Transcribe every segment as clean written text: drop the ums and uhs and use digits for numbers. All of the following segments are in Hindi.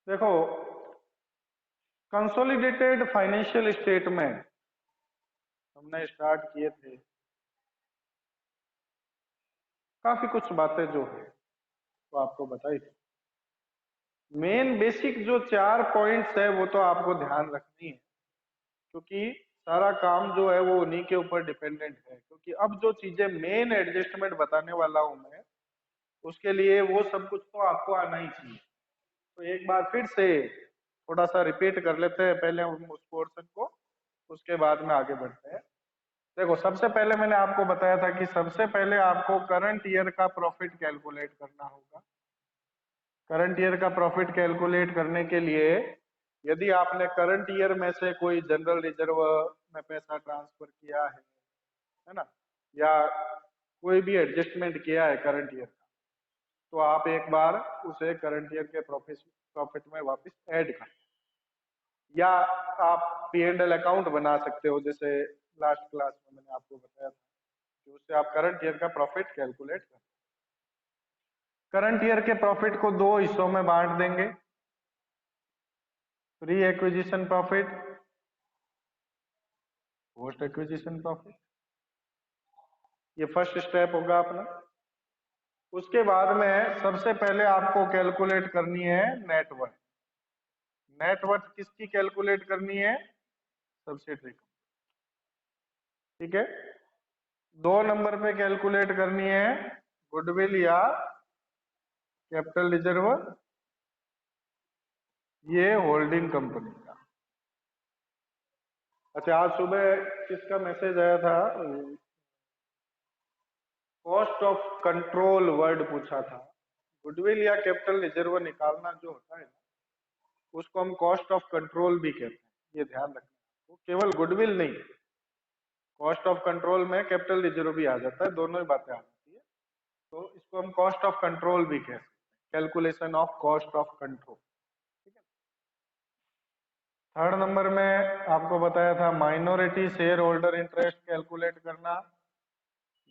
देखो, कंसोलिडेटेड फाइनेंशियल स्टेटमेंट हमने स्टार्ट किए थे। काफी कुछ बातें जो है वो आपको बताई थी। मेन बेसिक जो 4 पॉइंट्स है वो तो आपको ध्यान रखनी है, क्योंकि सारा काम जो है वो उन्हीं के ऊपर डिपेंडेंट है। क्योंकि अब जो चीजें मेन एडजस्टमेंट बताने वाला हूं मैं, उसके लिए वो सब कुछ तो आपको आना ही चाहिए। तो एक बार फिर से थोड़ा सा रिपीट कर लेते हैं पहले हम उस पोर्शन को, उसके बाद में आगे बढ़ते हैं। देखो, सबसे पहले मैंने आपको बताया था कि सबसे पहले आपको करंट ईयर का प्रॉफिट कैलकुलेट करना होगा। करंट ईयर का प्रॉफिट कैलकुलेट करने के लिए यदि आपने करंट ईयर में से कोई जनरल रिजर्व में पैसा ट्रांसफर किया है ना, या कोई भी एडजस्टमेंट किया है करंट ईयर का, तो आप एक बार उसे करंट ईयर के प्रॉफिट प्रॉफिट में वापस ऐड कर, या आप पी एंड एल अकाउंट बना सकते हो, जैसे लास्ट क्लास में मैंने आपको बताया था कि उससे आप करंट ईयर का प्रॉफिट कैलकुलेट कर। करंट ईयर के प्रॉफिट को दो हिस्सों में बांट देंगे, pre acquisition profit, post acquisition profit. ये फर्स्ट स्टेप होगा अपना। उसके बाद में सबसे पहले आपको कैलकुलेट करनी है नेटवर्थ। नेटवर्थ किसकी कैलकुलेट करनी है? सब्सिडरी की। ठीक है। 2 नंबर पे कैलकुलेट करनी है गुडविल या कैपिटल रिजर्व, ये होल्डिंग कंपनी का। अच्छा, आज सुबह किसका मैसेज आया था? कॉस्ट ऑफ कंट्रोल वर्ड पूछा था। गुडविल या कैपिटल रिजर्व निकालना जो होता है ना, उसको हम कॉस्ट ऑफ कंट्रोल भी कहते हैं। ये ध्यान रखना, वो केवल गुडविल नहीं, कॉस्ट ऑफ कंट्रोल में कैपिटल रिजर्व भी आ जाता है, दोनों ही बातें आ जाती है। तो इसको हम कॉस्ट ऑफ कंट्रोल भी कह सकते हैं, calculation of cost of control. ठीक है। 3rd नंबर में आपको बताया था minority share holder interest calculate करना,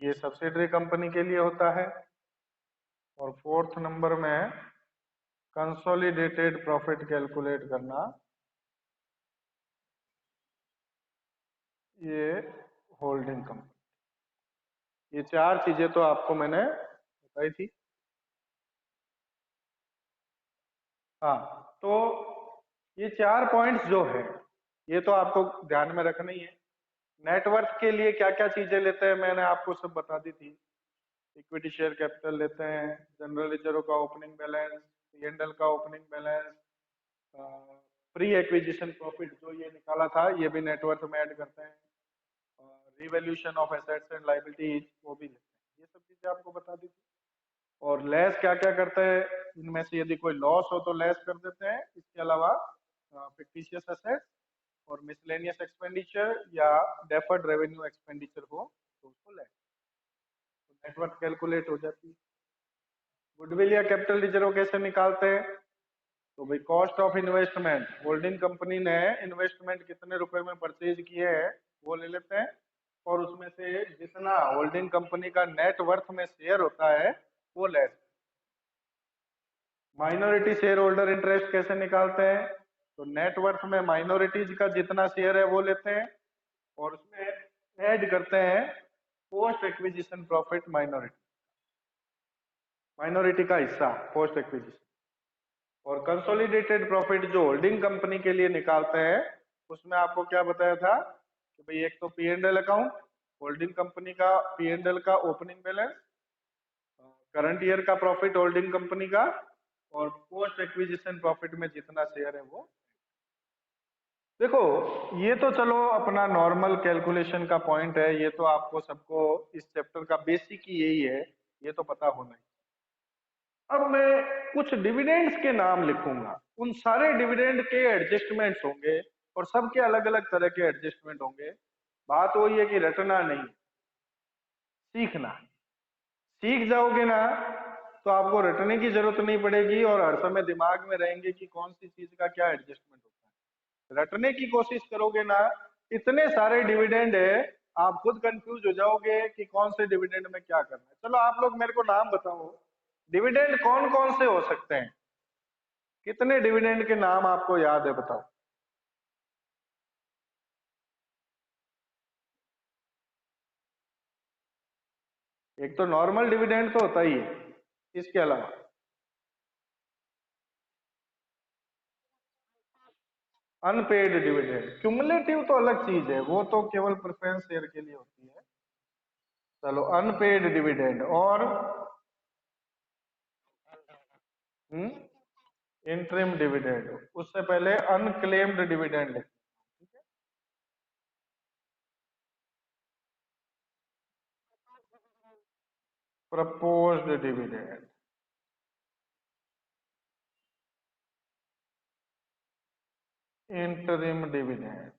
ये सब्सिडरी कंपनी के लिए होता है। और 4th नंबर में कंसोलिडेटेड प्रॉफिट कैलकुलेट करना, ये होल्डिंग कंपनी। ये 4 चीजें तो आपको मैंने बताई थी। हाँ, तो ये 4 पॉइंट्स जो है ये तो आपको ध्यान में रखना ही है। नेटवर्थ के लिए क्या क्या चीजें लेते हैं मैंने आपको सब बता दी थी। इक्विटी शेयर कैपिटल लेते हैं, जनरल रिजर्व का ओपनिंग बैलेंस, पी&एल का opening balance, pre acquisition profit जो ये निकाला था ये भी नेटवर्थ में ऐड करते हैं, revaluation of assets and liabilities वो भी लेते हैं। ये सब चीजें आपको बता दी थी। और लेस क्या क्या करते हैं, इनमें से यदि कोई लॉस हो तो लेस कर देते हैं। इसके अलावा फिक्टिशियस एसेट्स और मिसलेनियस एक्सपेंडिचर या डेफर्ड रेवेन्यू एक्सपेंडिचर हो तो उसको लेस, तो नेटवर्थ कैलकुलेट हो जाती है। गुडविल या कैपिटल रिजर्व कैसे निकालते हैं? तो भाई cost of investment, holding company ने इन्वेस्टमेंट कितने रुपए में परचेज किए हैं वो ले लेते हैं, और उसमें से जितना होल्डिंग कंपनी का नेट वर्थ में शेयर होता है वो less. Minority share holder interest कैसे निकालते हैं? तो नेटवर्थ में माइनॉरिटीज का जितना शेयर है वो लेते हैं, और उसमें ऐड करते हैं post acquisition profit, minority minority का हिस्सा पोस्ट एक्विजिशन। और कंसोलिडेटेड प्रॉफिट जो होल्डिंग कंपनी के लिए निकालते हैं, उसमें आपको क्या बताया था कि भाई एक तो P and L account, holding company का पी एंड एल का ओपनिंग बैलेंस, करंट ईयर का प्रॉफिट होल्डिंग कंपनी का, और पोस्ट एक्विजिशन प्रॉफिट में जितना शेयर है वो। देखो, ये तो चलो अपना नॉर्मल कैलकुलेशन का पॉइंट है, ये तो आपको सबको इस चैप्टर का बेसिक ही यही है, ये तो पता होना ही। अब मैं कुछ डिविडेंड्स के नाम लिखूंगा, उन सारे डिविडेंड के एडजस्टमेंट्स होंगे और सबके अलग अलग तरह के एडजस्टमेंट होंगे। बात वही है कि रटना नहीं, सीखना। सीख जाओगे ना तो आपको रटने की जरूरत नहीं पड़ेगी, और हर समय दिमाग में रहेंगे कि कौन सी चीज का क्या एडजस्टमेंट होता है। रटने की कोशिश करोगे ना, इतने सारे डिविडेंड है, आप खुद कंफ्यूज हो जाओगे कि कौन से डिविडेंड में क्या करना है। चलो आप लोग मेरे को नाम बताओ, डिविडेंड कौन कौन से हो सकते हैं? कितने डिविडेंड के नाम आपको याद है, बताओ। एक तो नॉर्मल डिविडेंड तो होता ही है, इसके अलावा अनपेड डिविडेंड, क्यूमुलेटिव तो अलग चीज है, वो तो केवल प्रेफरेंस शेयर के लिए होती है। चलो, अनपेड डिविडेंड और इंटरिम डिविडेंड, उससे पहले अनक्लेम्ड डिविडेंड लिखते हैं, ठीक है। प्रपोज्ड डिविडेंड, इंटरिम डिविडेंड,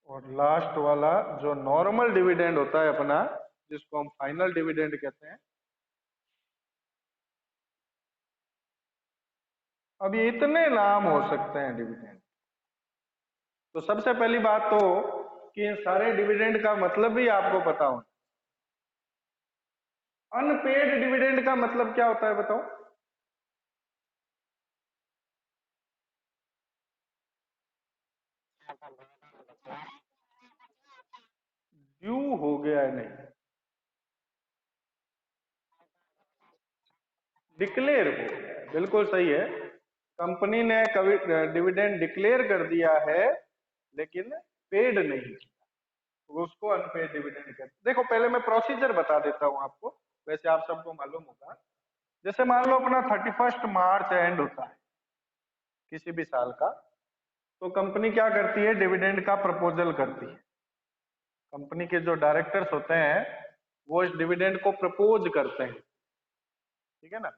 और लास्ट वाला जो नॉर्मल डिविडेंड होता है अपना, जिसको हम फाइनल डिविडेंड कहते हैं। अब ये इतने नाम हो सकते हैं डिविडेंड। तो सबसे पहली बात तो कि इन सारे डिविडेंड का मतलब भी आपको पता हो। अनपेड डिविडेंड का मतलब क्या होता है, बताओ। ड्यू हो गया है, नहीं, डिक्लेयर हो गया है, बिल्कुल सही है। कंपनी ने कभी डिविडेंड डिक्लेयर कर दिया है लेकिन पेड नहीं किया, तो उसको अनपेड डिविडेंड कहते हैं। देखो, पहले मैं प्रोसीजर बता देता हूं आपको, वैसे आप सबको मालूम होगा। जैसे मान लो अपना 31 मार्च एंड होता है किसी भी साल का, तो कंपनी क्या करती है, डिविडेंड का प्रपोजल करती है। कंपनी के जो डायरेक्टर्स होते हैं वो इस डिविडेंड को प्रपोज करते हैं, ठीक है ना।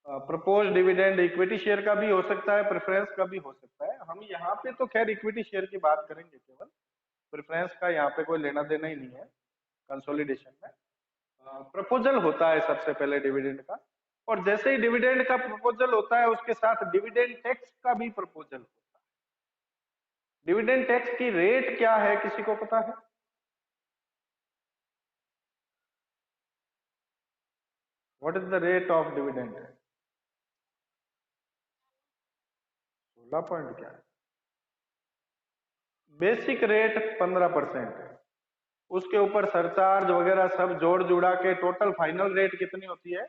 प्रपोज डिविडेंड इक्विटी शेयर का भी हो सकता है, प्रेफरेंस का भी हो सकता है। हम यहाँ पे तो खैर इक्विटी शेयर की बात करेंगे केवल, प्रेफरेंस का यहाँ पे कोई लेना देना ही नहीं है कंसोलिडेशन में। प्रपोजल होता है सबसे पहले डिविडेंड का, और जैसे ही डिविडेंड का प्रपोजल होता है उसके साथ डिविडेंड टैक्स का भी प्रपोजल होता है। डिविडेंड टैक्स की रेट क्या है, किसी को पता है? What is the rate of dividend? 16 point क्या है? बेसिक रेट 15% है, उसके ऊपर सरचार्ज वगैरह सब जोड़ जुड़ा के टोटल फाइनल रेट कितनी होती है?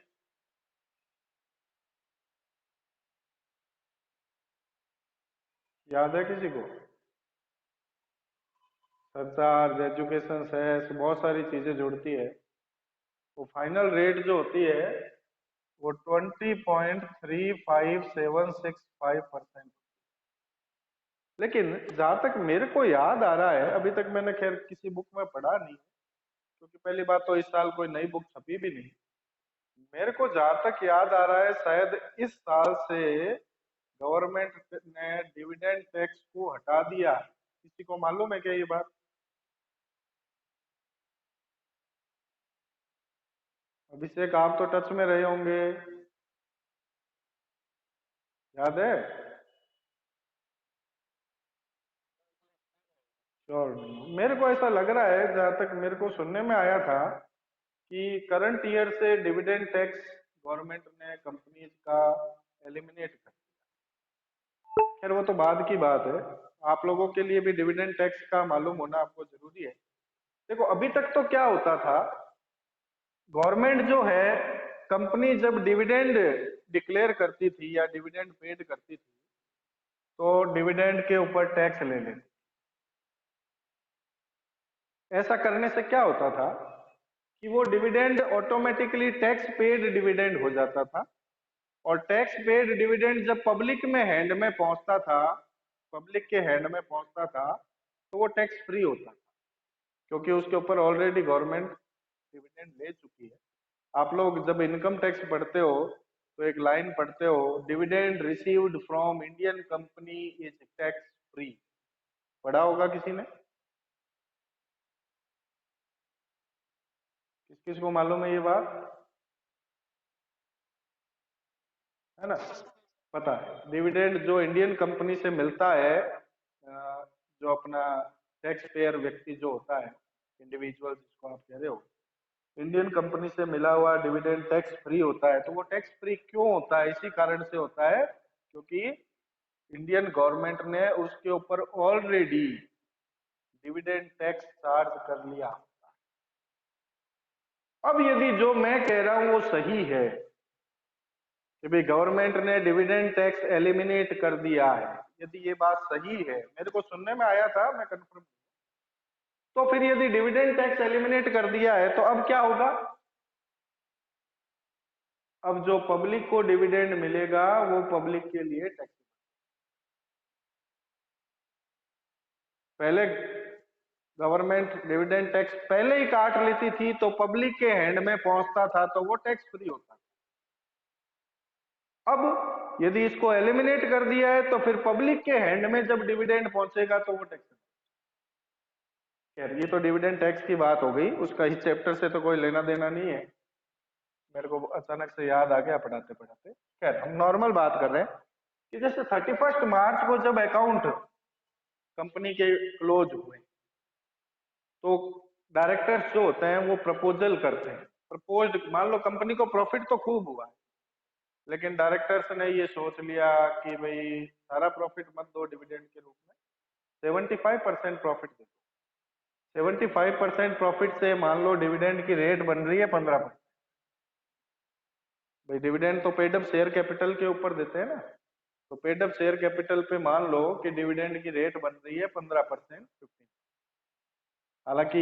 याद है किसी को? सरचार्ज, एजुकेशन सेस, बहुत सारी चीजें जुड़ती है, वो फाइनल रेट जो होती है वो 20.35765%। लेकिन जहां तक मेरे को याद आ रहा है, अभी तक मैंने खैर किसी बुक में पढ़ा नहीं, क्योंकि पहली बात तो इस साल कोई नई बुक छपी भी नहीं। मेरे को जहां तक याद आ रहा है, शायद इस साल से गवर्नमेंट ने डिविडेंड टैक्स को हटा दिया है। किसी को मालूम है क्या ये बात? अभिषेक, आप तो टच में रहे होंगे, याद है? श्योर नहीं, मेरे को ऐसा लग रहा है, जहां तक मेरे को सुनने में आया था कि करंट ईयर से डिविडेंड टैक्स गवर्नमेंट ने कंपनीज का एलिमिनेट कर दिया। खैर वो तो बाद की बात है, आप लोगों के लिए भी डिविडेंड टैक्स का मालूम होना आपको जरूरी है। देखो, अभी तक तो क्या होता था, गवर्नमेंट जो है, कंपनी जब डिविडेंड डिक्लेयर करती थी या डिविडेंड पेड करती थी, तो डिविडेंड के ऊपर टैक्स ले लेती। ऐसा करने से क्या होता था कि वो dividend automatically tax paid dividend हो जाता था, और टैक्स पेड डिविडेंड जब पब्लिक में हैंड में पहुंचता था, पब्लिक के हैंड में पहुंचता था, तो वो टैक्स फ्री होता था, क्योंकि उसके ऊपर ऑलरेडी गवर्नमेंट डिविडेंड ले चुकी है। आप लोग जब इनकम टैक्स पढ़ते हो तो एक लाइन पढ़ते हो, dividend received from Indian company is tax free. पढ़ा होगा किसी ने? किस किस को मालूम है ये बात? है ना, पता है। डिविडेंड जो इंडियन कंपनी से मिलता है, जो अपना टैक्स पेयर व्यक्ति जो होता है, इंडिविजुअल जिसको आप कह रहे हो, इंडियन कंपनी से मिला हुआ डिविडेंड टैक्स फ्री होता है। तो वो टैक्स फ्री क्यों होता है? इसी कारण से होता है क्योंकि इंडियन गवर्नमेंट ने उसके ऊपर ऑलरेडी डिविडेंड टैक्स चार्ज कर लिया। अब यदि जो मैं कह रहा हूं वो सही है कि भाई गवर्नमेंट ने डिविडेंड टैक्स एलिमिनेट कर दिया है, यदि ये बात सही है, मेरे को सुनने में आया था, मैं कंफर्म, तो फिर यदि डिविडेंड टैक्स एलिमिनेट कर दिया है तो अब क्या होगा? अब जो पब्लिक को डिविडेंड मिलेगा वो पब्लिक के लिए टैक्स, पहले गवर्नमेंट डिविडेंड टैक्स पहले ही काट लेती थी तो पब्लिक के हैंड में पहुंचता था तो वो टैक्स फ्री होता था। अब यदि इसको एलिमिनेट कर दिया है तो फिर पब्लिक के हैंड में जब डिविडेंड पहुंचेगा तो वो टैक्स। खैर, ये तो डिविडेंड टैक्स की बात हो गई, उसका इस चैप्टर से तो कोई लेना देना नहीं है, मेरे को अचानक से याद आ गया पढ़ाते पढ़ाते। खैर, हम नॉर्मल बात कर रहे हैं कि जैसे 31 मार्च को जब अकाउंट कंपनी के क्लोज हुए तो डायरेक्टर्स जो होते हैं वो प्रपोजल करते हैं। प्रपोज्ड, मान लो कंपनी को प्रॉफिट तो खूब हुआ है, लेकिन डायरेक्टर्स ने ये सोच लिया कि भाई सारा प्रॉफिट मत दो डिविडेंड के रूप में, 75% प्रॉफिट दे दो। 75% प्रॉफिट से मान लो डिविडेंड की रेट बन रही है 15%। भाई डिविडेंड तो पेड अप शेयर कैपिटल के ऊपर देते हैं ना, तो पेड अप शेयर कैपिटल पे मान लो कि डिविडेंड की रेट बन रही है 15%, 15। हालांकि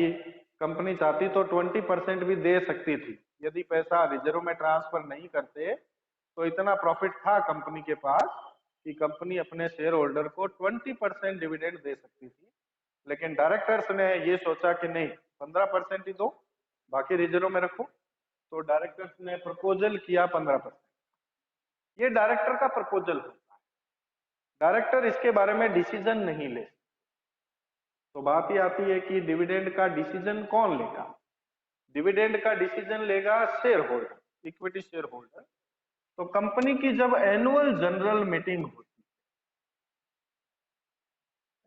कंपनी चाहती तो 20% भी दे सकती थी, यदि पैसा रिजर्व में ट्रांसफर नहीं करते तो इतना प्रॉफिट था कंपनी के पास कि कंपनी अपने शेयर होल्डर को 20% डिविडेंड दे सकती थी। लेकिन डायरेक्टर्स ने ये सोचा कि नहीं, 15% ही दो, बाकी रिजर्व में रखो। तो डायरेक्टर्स ने प्रपोजल किया 15%। ये डायरेक्टर का प्रपोजल होता है, डायरेक्टर इसके बारे में डिसीजन नहीं ले। तो बात ये आती है कि डिविडेंड का डिसीजन कौन लेगा? डिविडेंड का डिसीजन लेगा share holder, equity share holder. तो कंपनी की जब एनुअल जनरल मीटिंग होती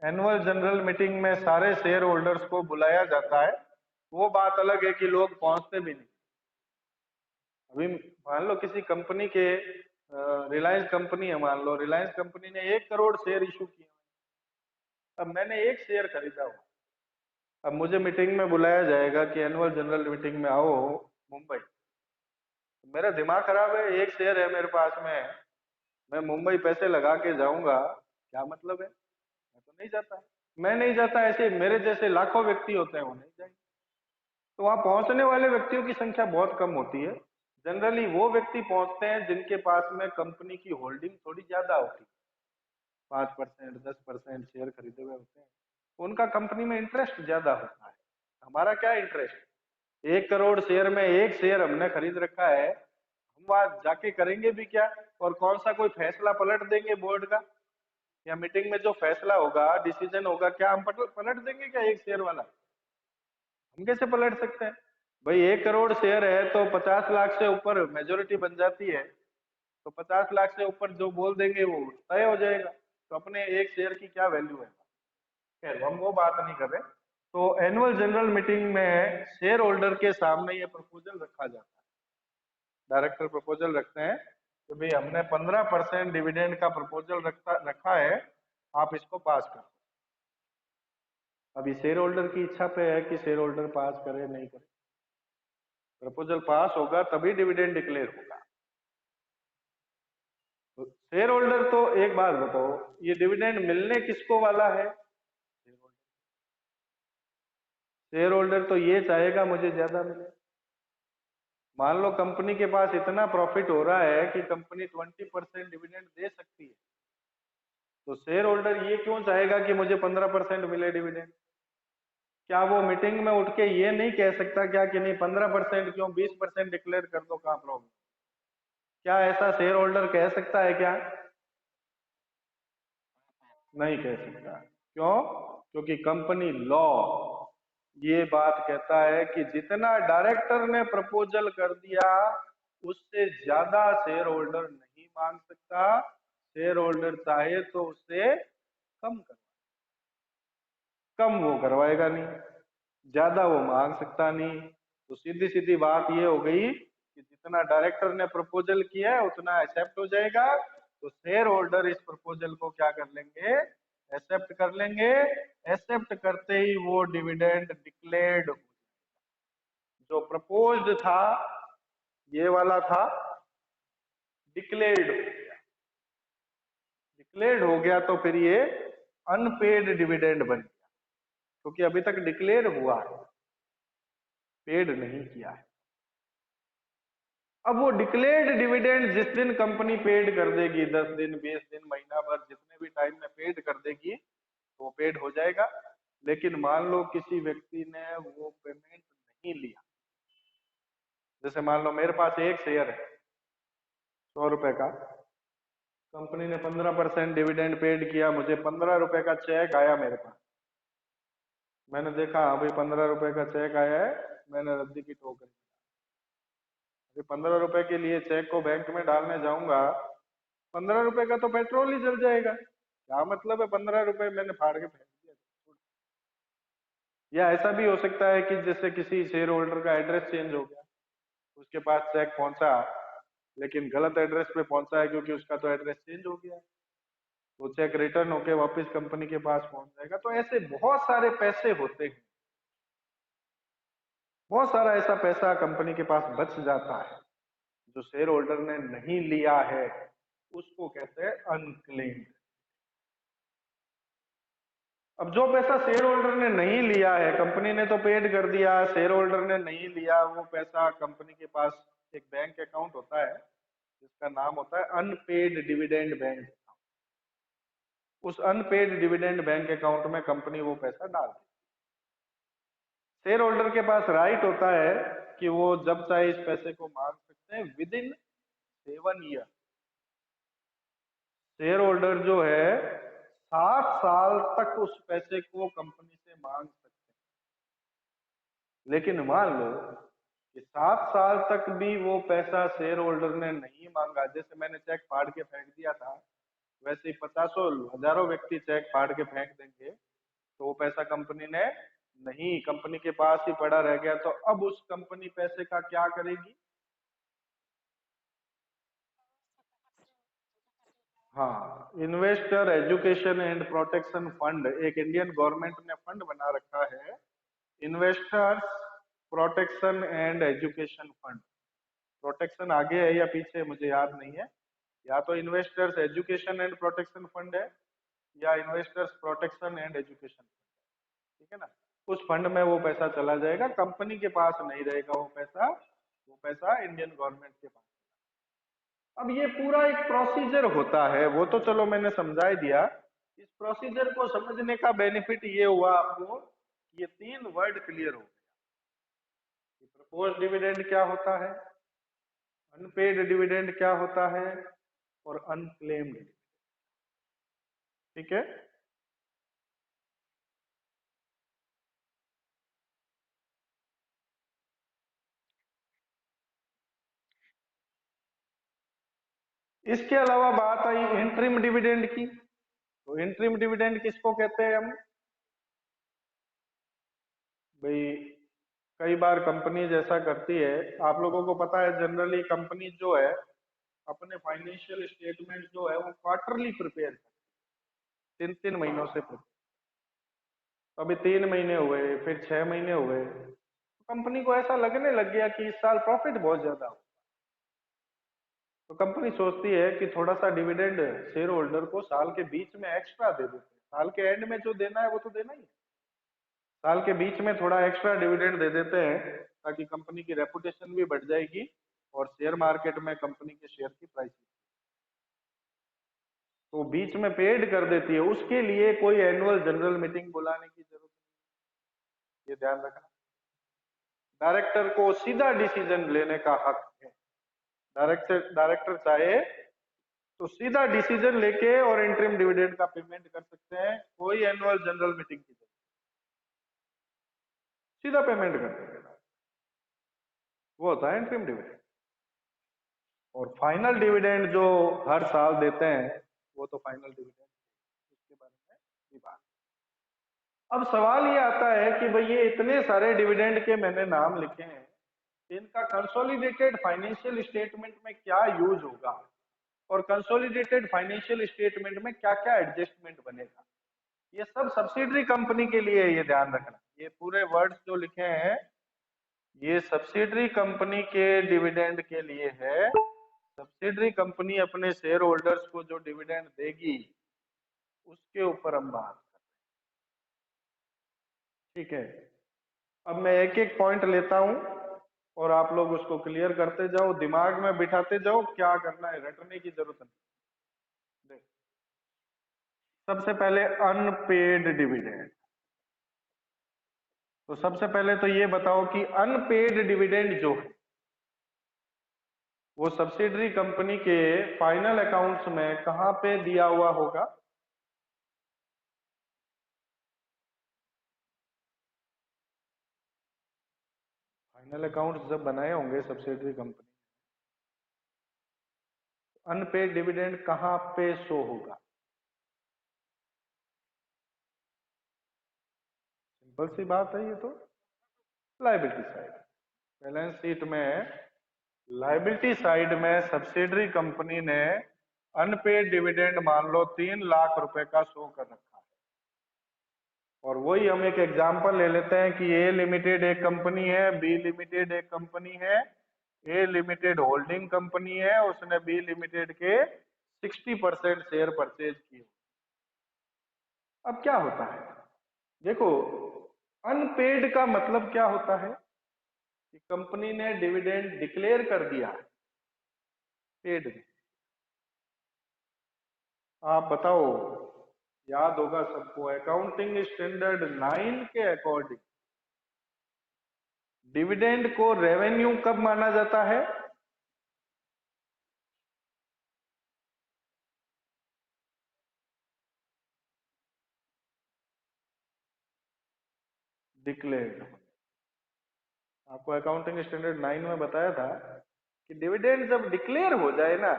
है, एनुअल जनरल मीटिंग में सारे शेयर होल्डर्स को बुलाया जाता है। वो बात अलग है कि लोग पहुंचते भी नहीं। अभी मान लो किसी कंपनी के, रिलायंस कंपनी है, मान लो रिलायंस कंपनी ने 1 करोड़ शेयर इशू किए। अब मैंने एक शेयर खरीदा हुआ, अब मुझे मीटिंग में बुलाया जाएगा कि एनुअल जनरल मीटिंग में आओ मुंबई, तो मेरा दिमाग खराब है, एक शेयर है मेरे पास में, मैं मुंबई पैसे लगा के जाऊंगा, क्या मतलब है? मैं तो नहीं जाता, मैं नहीं जाता। ऐसे मेरे जैसे लाखों व्यक्ति होते हैं, वो नहीं जाएंगे। तो वहां पहुंचने वाले व्यक्तियों की संख्या बहुत कम होती है। जनरली वो व्यक्ति पहुंचते हैं जिनके पास में कंपनी की होल्डिंग थोड़ी ज्यादा होती है, 5%, 10% शेयर खरीदे हुए होते हैं, उनका कंपनी में इंटरेस्ट ज्यादा होता है। हमारा क्या इंटरेस्ट? 1 करोड़ शेयर में एक शेयर हमने खरीद रखा है, हम वहां जाके करेंगे भी क्या? और कौन सा कोई फैसला पलट देंगे बोर्ड का, या मीटिंग में जो फैसला होगा, डिसीजन होगा, क्या हम पलट देंगे क्या एक शेयर वाला? हम कैसे पलट सकते हैं? भाई 1 करोड़ शेयर है तो 50 लाख से ऊपर मेजोरिटी बन जाती है, तो 50 लाख से ऊपर जो बोल देंगे वो तय हो जाएगा, तो अपने एक शेयर की क्या वैल्यू है? खैर, हम वो बात नहीं कर रहे। तो एनुअल जनरल मीटिंग में शेयर होल्डर के सामने ये प्रपोजल रखा जाता है, डायरेक्टर प्रपोजल रखते हैं कि भाई हमने 15% डिविडेंड का प्रपोजल रखा है, आप इसको पास कर। अभी शेयर होल्डर की इच्छा पे है कि शेयर होल्डर पास करे नहीं करे। प्रपोजल पास होगा तभी डिविडेंड डिक्लेयर होगा। तो शेयर होल्डर, तो एक बात बताओ, ये डिविडेंड मिलने किसको वाला है? शेयर होल्डर तो ये चाहेगा मुझे ज्यादा मिले। मान लो कंपनी के पास इतना प्रॉफिट हो रहा है कि कंपनी 20% डिविडेंड दे सकती है, तो शेयर होल्डर ये क्यों चाहेगा कि मुझे 15% मिले डिविडेंड? क्या वो मीटिंग में उठ के ये नहीं कह सकता क्या कि नहीं 15% क्यों, 20% डिक्लेयर कर दो, कहाँ प्रॉब्लम? क्या ऐसा शेयर होल्डर कह सकता है क्या? नहीं कह सकता। क्यों? क्योंकि कंपनी लॉ ये बात कहता है कि जितना डायरेक्टर ने प्रपोजल कर दिया उससे ज्यादा शेयर होल्डर नहीं मांग सकता। शेयर होल्डर चाहे तो उससे कम कर, कम वो करवाएगा नहीं, ज्यादा वो मांग सकता नहीं। तो सीधी सीधी बात ये हो गई कि जितना डायरेक्टर ने प्रपोजल किया है उतना एक्सेप्ट हो जाएगा, तो शेयर होल्डर इस प्रपोजल को क्या कर लेंगे, एक्सेप्ट कर लेंगे। एक्सेप्ट करते ही वो डिविडेंड डिक्लेयर्ड, जो प्रपोज्ड था ये वाला था, डिक्लेयर्ड हो गया। डिक्लेयर्ड हो गया तो फिर ये अनपेड डिविडेंड बन गया, क्योंकि अभी तक डिक्लेयर हुआ है, पेड नहीं किया है। अब वो डिक्लेयर्ड डिविडेंड जिस दिन कंपनी पेड कर देगी, 10 दिन 20 दिन महीना भर जितने भी टाइम में पेड कर देगी तो वो पेड हो जाएगा। लेकिन मान लो किसी व्यक्ति ने वो पेमेंट नहीं लिया, जैसे मान लो मेरे पास एक शेयर है 100 रुपए का, कंपनी ने 15% डिविडेंड पेड किया, मुझे 15 रुपए का चेक आया मेरे पास, मैंने देखा हाँ भाई 15 रुपए का चेक आया है, मैंने रद्दी की टोकरी, अभी 15 रुपए के लिए चेक को बैंक में डालने जाऊंगा, 15 रुपए का तो पेट्रोल ही जल जाएगा, क्या मतलब है 15 रुपए मैंने फाड़ के फेंक दिया। या ऐसा भी हो सकता है कि जैसे किसी शेयर होल्डर का एड्रेस चेंज हो गया, उसके पास चेक पहुंचा लेकिन गलत एड्रेस पे पहुंचा है क्योंकि उसका तो एड्रेस चेंज हो गया, वो चेक रिटर्न होके वापस कंपनी के पास पहुंच जाएगा। तो ऐसे बहुत सारे पैसे होते हैं, बहुत सारा ऐसा पैसा कंपनी के पास बच जाता है जो शेयर होल्डर ने नहीं लिया है, उसको कहते हैं अनक्लेम्ड। अब जो पैसा शेयर होल्डर ने नहीं लिया है, कंपनी ने तो पेड कर दिया, शेयर होल्डर ने नहीं लिया, वो पैसा कंपनी के पास एक बैंक अकाउंट होता है जिसका नाम होता है अनपेड डिविडेंड बैंक। उस अनपेड डिविडेंड बैंक अकाउंट में कंपनी वो पैसा डालती है। शेयर होल्डर के पास राइट होता है कि वो जब चाहे इस पैसे को मांग सकते हैं with in 7 year. Share holder जो है 7 साल तक उस पैसे को कंपनी से मांग सकते हैं। लेकिन मान लो कि 7 साल तक भी वो पैसा शेयर होल्डर ने नहीं मांगा, जैसे मैंने चेक फाड़ के फेंक दिया था, वैसे ही पचासों हजारों व्यक्ति चेक फाड़ के फेंक देंगे तो वो पैसा कंपनी ने नहीं, कंपनी के पास ही पड़ा रह गया, तो अब उस कंपनी पैसे का क्या करेगी। हाँ, investor education and protection fund, एक इंडियन गवर्नमेंट ने फंड बना रखा है, investors protection and education fund. Protection आगे है या पीछे है मुझे याद नहीं है, या तो investors education and protection fund है या investors protection and education fund, ठीक है ना। उस फंड में वो पैसा चला जाएगा, कंपनी के पास नहीं रहेगा वो पैसा, वो पैसा इंडियन गवर्नमेंट के पास। अब ये पूरा एक प्रोसीजर होता है, वो तो चलो मैंने समझा ही दिया। इस प्रोसीजर को समझने का बेनिफिट ये हुआ आपको, ये 3 वर्ड क्लियर हो गया कि प्रपोज डिविडेंड क्या होता है, अनपेड डिविडेंड क्या होता है, और अनक्लेम्ड, ठीक है। इसके अलावा बात आई इंटरिम डिविडेंड की, तो इंटरिम डिविडेंड किसको कहते हैं हम भाई, कई बार कंपनी जैसा करती है, आप लोगों को पता है जनरली कंपनी जो है अपने फाइनेंशियल स्टेटमेंट जो है वो क्वार्टरली प्रिपेयर करती है, 3 3 महीनों से prepare। तो अभी 3 महीने हुए, फिर 6 महीने हुए, तो कंपनी को ऐसा लगने लग गया कि इस साल प्रॉफिट बहुत ज्यादा हो, तो कंपनी सोचती है कि थोड़ा सा डिविडेंड शेयर होल्डर को साल के बीच में एक्स्ट्रा दे देते हैं, साल के एंड में जो देना है वो तो देना ही है, साल के बीच में थोड़ा एक्स्ट्रा डिविडेंड दे देते हैं ताकि कंपनी की रेपुटेशन भी बढ़ जाएगी और शेयर मार्केट में कंपनी के शेयर की प्राइस, तो बीच में पेड कर देती है। उसके लिए कोई एनुअल जनरल मीटिंग बुलाने की जरूरत नहीं, ये ध्यान रखना। डायरेक्टर को सीधा डिसीजन लेने का हक है, डायरेक्टर डायरेक्टर चाहे तो सीधा डिसीजन लेके और इंटरिम डिविडेंड का पेमेंट कर सकते हैं, कोई एनुअल जनरल मीटिंग की जरूरत, सीधा पेमेंट कर देंगे, वो होता है इंटरिम डिविडेंड। और फाइनल डिविडेंड जो हर साल देते हैं वो तो फाइनल डिविडेंड, उसके बारे में भी बात। अब सवाल ये आता है कि भाई ये इतने सारे डिविडेंड के मैंने नाम लिखे हैं, इनका कंसोलिडेटेड फाइनेंशियल स्टेटमेंट में क्या यूज होगा और कंसोलिडेटेड फाइनेंशियल स्टेटमेंट में क्या क्या एडजस्टमेंट बनेगा, ये सब सब्सिडरी कंपनी के लिए है, ये ध्यान रखना। ये पूरे वर्ड्स जो लिखे हैं ये सब्सिडरी कंपनी के डिविडेंड के लिए है। सब्सिडरी कंपनी अपने शेयर होल्डर्स को जो डिविडेंड देगी उसके ऊपर हम बात कर रहे हैं, ठीक है। अब मैं एक एक पॉइंट लेता हूं और आप लोग उसको क्लियर करते जाओ, दिमाग में बिठाते जाओ, क्या करना है रटने की जरूरत नहीं। देख, सबसे पहले अनपेड डिविडेंड। तो सबसे पहले तो ये बताओ कि अनपेड डिविडेंड जो है वो सब्सिडरी कंपनी के फाइनल अकाउंट्स में कहां पे दिया हुआ होगा? फाइनल अकाउंट्स जब बनाए होंगे सब्सिडरी कंपनी, अनपेड डिविडेंड कहां पे शो होगा? सिंपल सी बात है ये तो, लायबिलिटी साइड। बैलेंस शीट में लायबिलिटी साइड में सब्सिडरी कंपनी ने अनपेड डिविडेंड मान लो 3 लाख रुपए का शो कर रखा है। और वही हम एक एग्जांपल ले लेते हैं कि ए लिमिटेड एक कंपनी है, बी लिमिटेड एक कंपनी है, ए लिमिटेड होल्डिंग कंपनी है, उसने बी लिमिटेड के 60% शेयर परचेज किए। अब क्या होता है, देखो अनपेड का मतलब क्या होता है कि कंपनी ने डिविडेंड डिक्लेयर कर दिया है, पेड नहीं। आप बताओ, याद होगा सबको, अकाउंटिंग स्टैंडर्ड 9 के अकॉर्डिंग डिविडेंड को रेवेन्यू कब माना जाता है? डिक्लेयर्ड। आपको अकाउंटिंग स्टैंडर्ड 9 में बताया था कि डिविडेंड जब डिक्लेयर हो जाए ना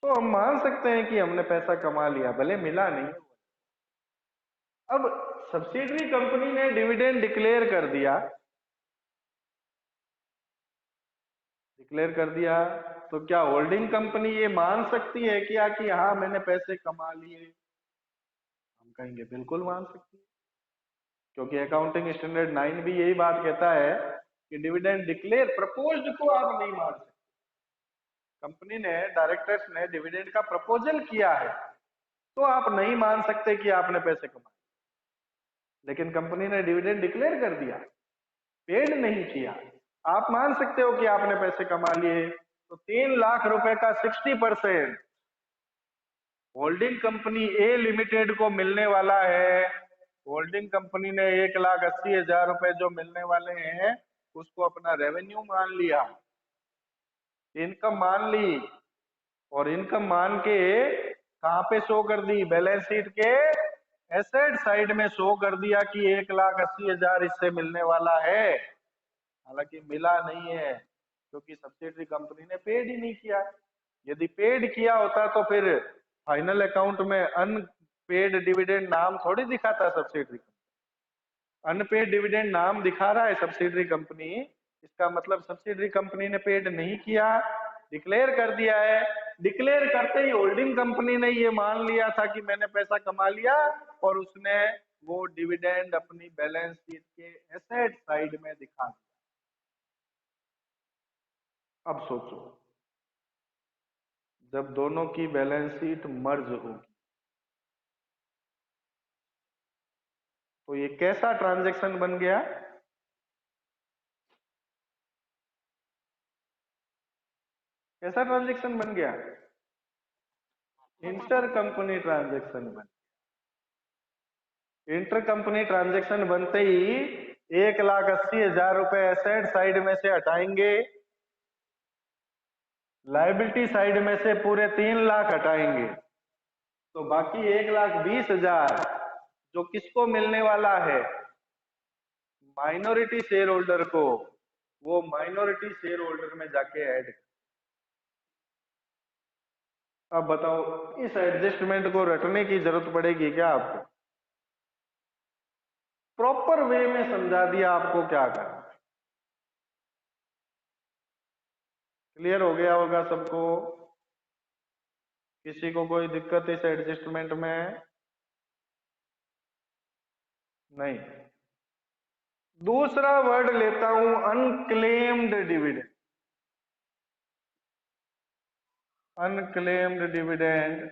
तो हम मान सकते हैं कि हमने पैसा कमा लिया, भले मिला नहीं। अब सब्सिडरी कंपनी ने डिविडेंड डिक्लेयर कर दिया, डिक्लेयर कर दिया तो क्या होल्डिंग कंपनी ये मान सकती है क्या कि हाँ मैंने पैसे कमा लिए? हम कहेंगे बिल्कुल मान सकती है, क्योंकि अकाउंटिंग स्टैंडर्ड 9 भी यही बात कहता है कि डिविडेंड डिक्लेयर प्रपोज्ड को आप नहीं मान सकते। कंपनी ने, डायरेक्टर्स ने डिविडेंड का प्रपोजल किया है तो आप नहीं मान सकते कि आपने पैसे कमाए, लेकिन कंपनी ने डिविडेंड डिक्लेयर कर दिया, पेड नहीं किया, आप मान सकते हो कि आपने पैसे कमा लिए। तो 3 लाख रुपए का 60% होल्डिंग कंपनी ए लिमिटेड को मिलने वाला है। होल्डिंग कंपनी ने 1,80,000 रुपए जो मिलने वाले हैं उसको अपना रेवेन्यू मान लिया, इनकम मान ली, और इनकम मान के कहां पे शो कर दी? बैलेंस शीट के एसेट साइड में शो कर दिया कि 1,80,000 इससे मिलने वाला है, हालांकि मिला नहीं है क्योंकि सब्सिडरी कंपनी ने पेड ही नहीं किया। यदि पेड किया होता तो फिर फाइनल अकाउंट में अनपेड डिविडेंड नाम थोड़ी दिखाता सब्सिडरी। अनपेड डिविडेंड नाम दिखा रहा है सब्सिडरी कंपनी, इसका मतलब सब्सिडरी कंपनी ने पेड नहीं किया, डिक्लेयर कर दिया है। डिक्लेयर करते ही होल्डिंग कंपनी ने ये मान लिया था कि मैंने पैसा कमा लिया और उसने वो डिविडेंड अपनी बैलेंस शीट के एसेट साइड में दिखा दिया। अब सोचो, जब दोनों की बैलेंस शीट मर्ज होगी तो ये कैसा ट्रांजैक्शन बन गया? कैसा ट्रांजैक्शन बन गया? इंटर कंपनी ट्रांजैक्शन बन। इंटर कंपनी ट्रांजैक्शन बनते ही 1,80,000 रुपए एसेट साइड में से हटाएंगे, लायबिलिटी साइड में से पूरे 3 लाख हटाएंगे, तो बाकी 1,20,000 जो किसको मिलने वाला है? माइनॉरिटी शेयर होल्डर को, वो माइनॉरिटी शेयर होल्डर में जाके ऐड। अब बताओ, इस एडजस्टमेंट को रटने की जरूरत पड़ेगी क्या आपको? प्रॉपर वे में समझा दिया आपको क्या करना है। क्लियर हो गया होगा सबको? किसी को कोई दिक्कत इस एडजस्टमेंट में? नहीं। दूसरा वर्ड लेता हूं, अनक्लेम्ड डिविडेंड। अनक्लेम्ड डिविडेंड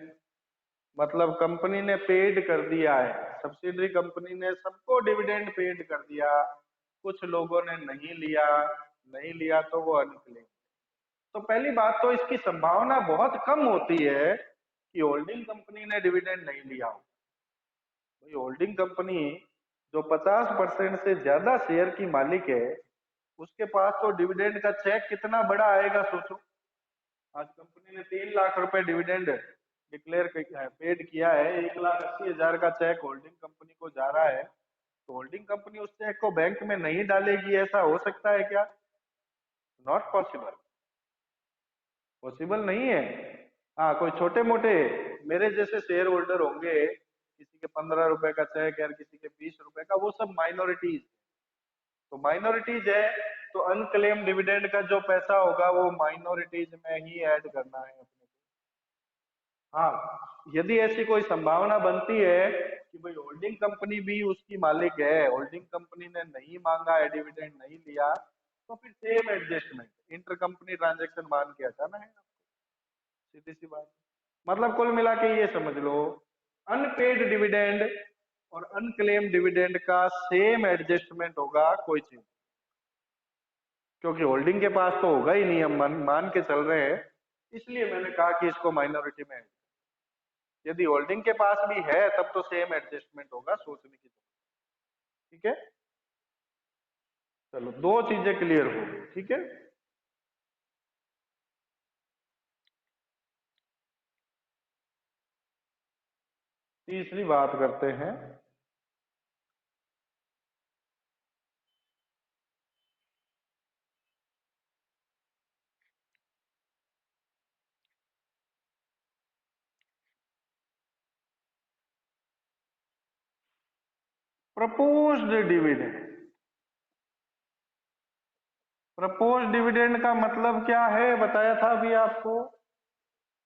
मतलब कंपनी ने पेड कर दिया है, सब्सिडरी कंपनी ने सबको डिविडेंड पेड कर दिया, कुछ लोगों ने नहीं लिया, नहीं लिया तो वो अनक्लेम। तो पहली बात तो इसकी संभावना बहुत कम होती है कि होल्डिंग कंपनी ने डिविडेंड नहीं लिया हो। भाई होल्डिंग कंपनी जो 50% से ज्यादा शेयर की मालिक है, उसके पास तो डिविडेंड का चेक कितना बड़ा आएगा सोचो। आज कंपनी ने 3 लाख रुपए डिविडेंड डिक्लेयर पेड किया है, 1,80,000 का चेक होल्डिंग कंपनी को जा रहा है, तो होल्डिंग कंपनी उस चेक को बैंक में नहीं डालेगी, ऐसा हो सकता है क्या? नॉट पॉसिबल, पॉसिबल नहीं है। हाँ, कोई छोटे मोटे मेरे जैसे शेयर होल्डर होंगे, किसी के 15 रुपए का चेक है, किसी के 20 रुपए का, वो सब माइनॉरिटीज। तो माइनॉरिटीज है तो अनक्लेम डिविडेंड का जो पैसा होगा वो माइनॉरिटीज में ही ऐड करना है अपने को। हाँ, यदि ऐसी कोई संभावना बनती है कि भाई होल्डिंग कंपनी भी उसकी मालिक है, होल्डिंग कंपनी ने नहीं मांगा है डिविडेंड, नहीं लिया, तो फिर same adjustment inter company transaction मान के हटाना है, सीधी सी बात। मतलब कुल मिला के ये समझ लो, अनपेड डिविडेंड और अनक्लेम डिविडेंड का सेम एडजस्टमेंट होगा, कोई चीज, क्योंकि होल्डिंग के पास तो होगा ही नहीं, हम मान के चल रहे हैं, इसलिए मैंने कहा कि इसको माइनॉरिटी में। यदि होल्डिंग के पास भी है तब तो सेम एडजस्टमेंट होगा, सोचने की जरूरत। ठीक है, चलो दो चीजें क्लियर हो गई। ठीक है, तीसरी बात करते हैं। Proposed dividend. प्रपोज डिविडेंड का मतलब क्या है, बताया था अभी आपको।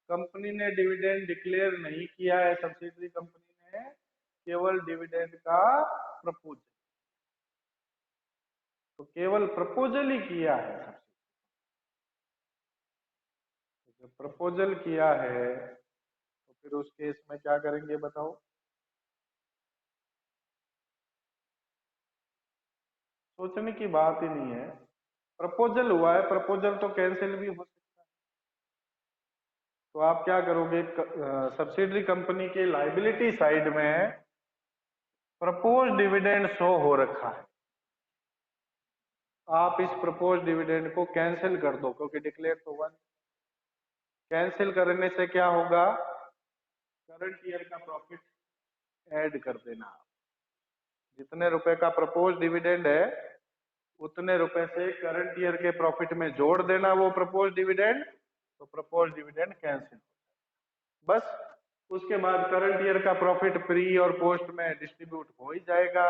कंपनी ने डिविडेंड डिक्लेयर नहीं किया है, सब्सिडरी कंपनी ने केवल डिविडेंड का प्रपोज, तो केवल प्रपोजल ही किया है। जब प्रपोजल किया है तो फिर उस केस में क्या करेंगे बताओ? सोचने की बात ही नहीं है, प्रपोजल हुआ है, प्रपोजल तो कैंसिल भी हो सकता है। तो आप क्या करोगे, सब्सिडरी कंपनी के लाइबिलिटी साइड में प्रपोज डिविडेंड शो हो रखा है, आप इस प्रपोज डिविडेंड को कैंसिल कर दो, क्योंकि डिक्लेयर तो हुआ नहीं। कैंसिल करने से क्या होगा, करंट ईयर का प्रॉफिट ऐड कर देना। जितने रुपए का प्रपोज डिविडेंड है उतने रुपए से करंट ईयर के प्रॉफिट में जोड़ देना वो प्रपोज डिविडेंड, तो प्रपोज डिविडेंड कैंसिल। बस उसके बाद करंट ईयर का प्रॉफिट प्री और पोस्ट में डिस्ट्रीब्यूट हो ही जाएगा।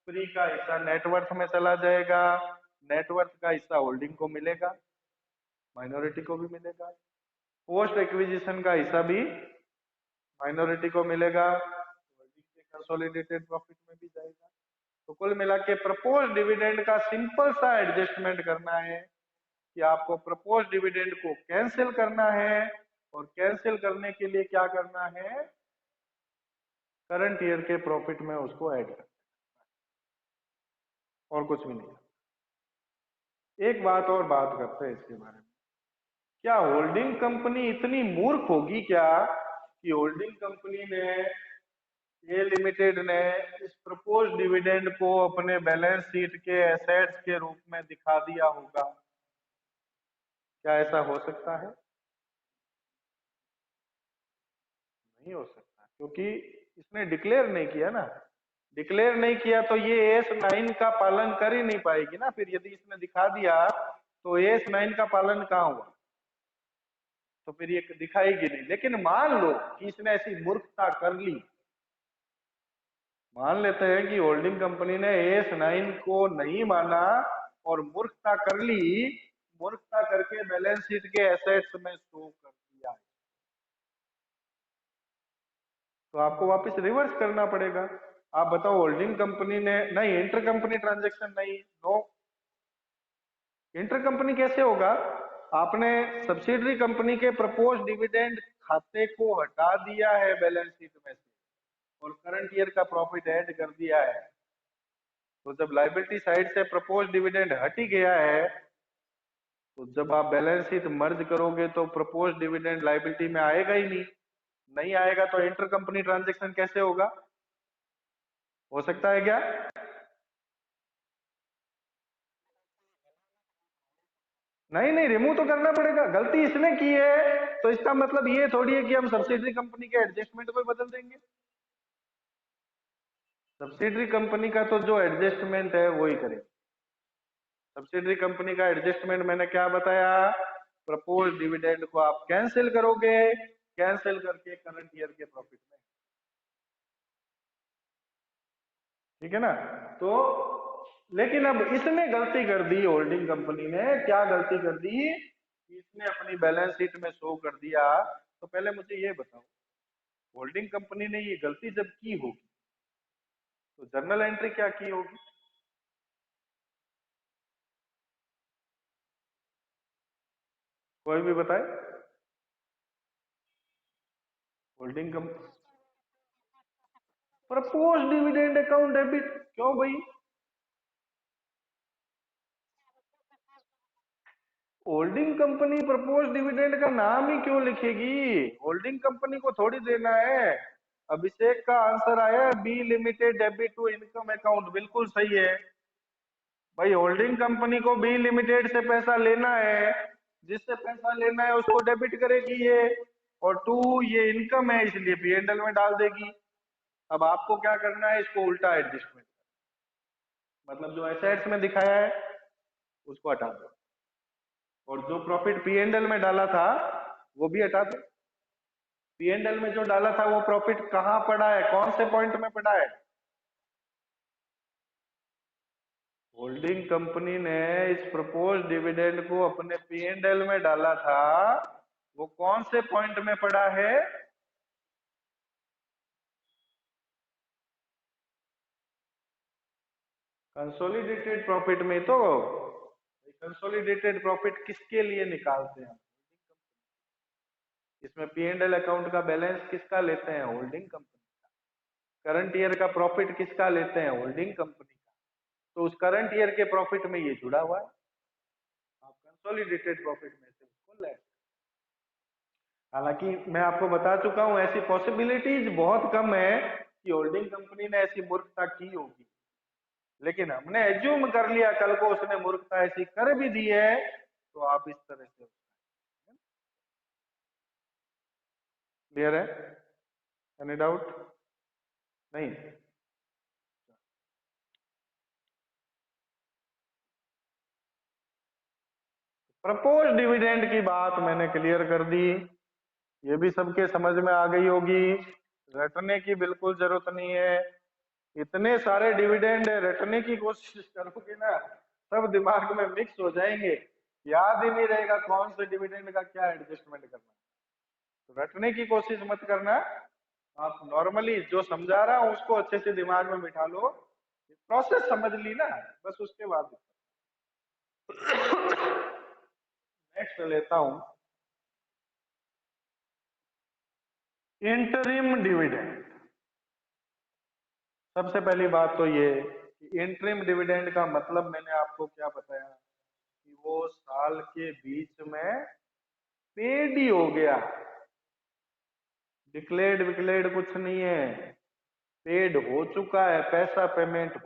प्री का हिस्सा नेटवर्थ में चला जाएगा, नेटवर्थ का हिस्सा होल्डिंग को मिलेगा, माइनॉरिटी को भी मिलेगा, पोस्ट एक्विजिशन का हिस्सा भी माइनॉरिटी को मिलेगा, होल्डिंग के कंसोलिडेटेड प्रॉफिट में भी जाएगा। तो कुल मिला के प्रपोज डिविडेंड का सिंपल सा एडजस्टमेंट करना है कि आपको प्रपोज डिविडेंड को कैंसिल करना है, और कैंसिल करने के लिए क्या करना है, करंट ईयर के प्रॉफिट में उसको ऐड करना, और कुछ भी नहीं। एक बात और बात करते हैं इसके बारे में, क्या होल्डिंग कंपनी इतनी मूर्ख होगी क्या कि होल्डिंग कंपनी ने, ए लिमिटेड ने, इस प्रपोज डिविडेंड को अपने बैलेंस शीट के एसेट्स के रूप में दिखा दिया होगा? क्या ऐसा हो सकता है? नहीं हो सकता, क्योंकि इसने डिक्लेयर नहीं किया ना। डिक्लेयर नहीं किया तो ये एस 9 का पालन कर ही नहीं पाएगी ना। फिर यदि इसने दिखा दिया तो एस 9 का पालन कहाँ हुआ, तो फिर ये दिखाएगी नहीं। लेकिन मान लो कि इसने ऐसी मूर्खता कर ली, मान लेते हैं कि होल्डिंग कंपनी ने एस 9 को नहीं माना और मूर्खता कर ली, मूर्खता करके बैलेंस शीट के एसेट्स में शो कर दिया है, तो आपको वापस रिवर्स करना पड़ेगा। आप बताओ, होल्डिंग कंपनी ने नहीं, इंटर कंपनी ट्रांजेक्शन नहीं, नो। इंटर कंपनी कैसे होगा? आपने सब्सिडरी कंपनी के प्रपोज डिविडेंड खाते को हटा दिया है बैलेंस शीट में से और करंट ईयर का प्रॉफिट ऐड कर दिया है। तो जब लायबिलिटी साइड से प्रपोज डिविडेंड हट ही गया है, तो जब आप बैलेंस शीट मर्ज करोगे तो प्रपोज डिविडेंड लायबिलिटी में आएगा ही नहीं। नहीं आएगा तो इंटर कंपनी ट्रांजेक्शन कैसे होगा? हो सकता है क्या? नहीं नहीं, रिमूव तो करना पड़ेगा। गलती इसने की है तो इसका मतलब ये थोड़ी है कि हम सब्सिडरी कंपनी के एडजस्टमेंट को बदल देंगे। सब्सिडरी कंपनी का तो जो एडजस्टमेंट है वो ही करेंगे। सब्सिडरी कंपनी का एडजस्टमेंट मैंने क्या बताया? प्रपोज डिविडेंड को आप कैंसिल करोगे, कैंसिल करके करंट ईयर के प्रॉफिट में, ठीक है ना? तो लेकिन अब इसने गलती कर दी, होल्डिंग कंपनी ने क्या गलती कर दी कि इसने अपनी बैलेंस शीट में शो कर दिया। तो पहले मुझे ये बताओ, होल्डिंग कंपनी ने ये गलती जब की होगी तो जर्नल एंट्री क्या की होगी? कोई भी बताए। Holding company propose dividend account debit, क्यों भाई? होल्डिंग कंपनी प्रपोज डिविडेंड का नाम ही क्यों लिखेगी? होल्डिंग कंपनी को थोड़ी देना है। अभिषेक का आंसर आया B limited debit to income account, बिल्कुल सही है भाई। होल्डिंग कंपनी को बी लिमिटेड से पैसा लेना है, जिससे पैसा लेना है उसको डेबिट करेगी ये, और टू ये इनकम है इसलिए पी&एल में डाल देगी। अब आपको क्या करना है, इसको उल्टा एडजस्टमेंट, मतलब जो एसेट्स में दिखाया है उसको हटा दो और जो प्रॉफिट पी&एल में डाला था वो भी हटा दो। पी&एल में जो डाला था वो प्रॉफिट कहां पड़ा है, कौन से पॉइंट में पड़ा है? होल्डिंग कंपनी ने इस प्रपोज डिविडेंड को अपने पी&एल में डाला था, वो कौन से पॉइंट में पड़ा है? कंसोलिडेटेड प्रॉफिट में। तो कंसोलिडेटेड प्रॉफिट किसके लिए निकालते हैं? इसमें पी&एल अकाउंट का बैलेंस किसका लेते हैं? होल्डिंग कंपनी का। करंट ईयर का प्रॉफिट किसका लेते हैं? होल्डिंग कंपनी का। तो उस करंट ईयर के प्रॉफिट में ये जुड़ा हुआ है, आप कंसोलिडेटेड प्रॉफिट में से उसको ले। हालांकि मैं आपको बता चुका हूं ऐसी पॉसिबिलिटीज बहुत कम है कि होल्डिंग कंपनी ने ऐसी मूर्खता की होगी, लेकिन हमने एज्यूम कर लिया कल को उसने मूर्खता ऐसी कर भी दी है, तो आप इस तरह से। क्लियर है? Any doubt? नहीं। प्रपोज डिविडेंड की बात मैंने क्लियर कर दी, ये भी सबके समझ में आ गई होगी। रटने की बिल्कुल जरूरत नहीं है। इतने सारे डिविडेंड है, रटने की कोशिश करोगे ना सब दिमाग में मिक्स हो जाएंगे, याद ही नहीं रहेगा कौन से डिविडेंड का क्या एडजस्टमेंट करना। तो रटने की कोशिश मत करना। आप नॉर्मली जो समझा रहा हूं उसको अच्छे से दिमाग में बिठा लो, प्रोसेस समझ ली ना, बस उसके बाद। नेक्स्ट लेता हूं, इंटरिम डिविडेंड। सबसे पहली बात तो ये कि इंटरिम डिविडेंड का मतलब मैंने आपको क्या बताया कि वो साल के बीच में पेड ही हो गया। डिक्लेयर्ड विक्लेयर्ड कुछ नहीं है, पेड हो चुका है, पैसा पेमेंट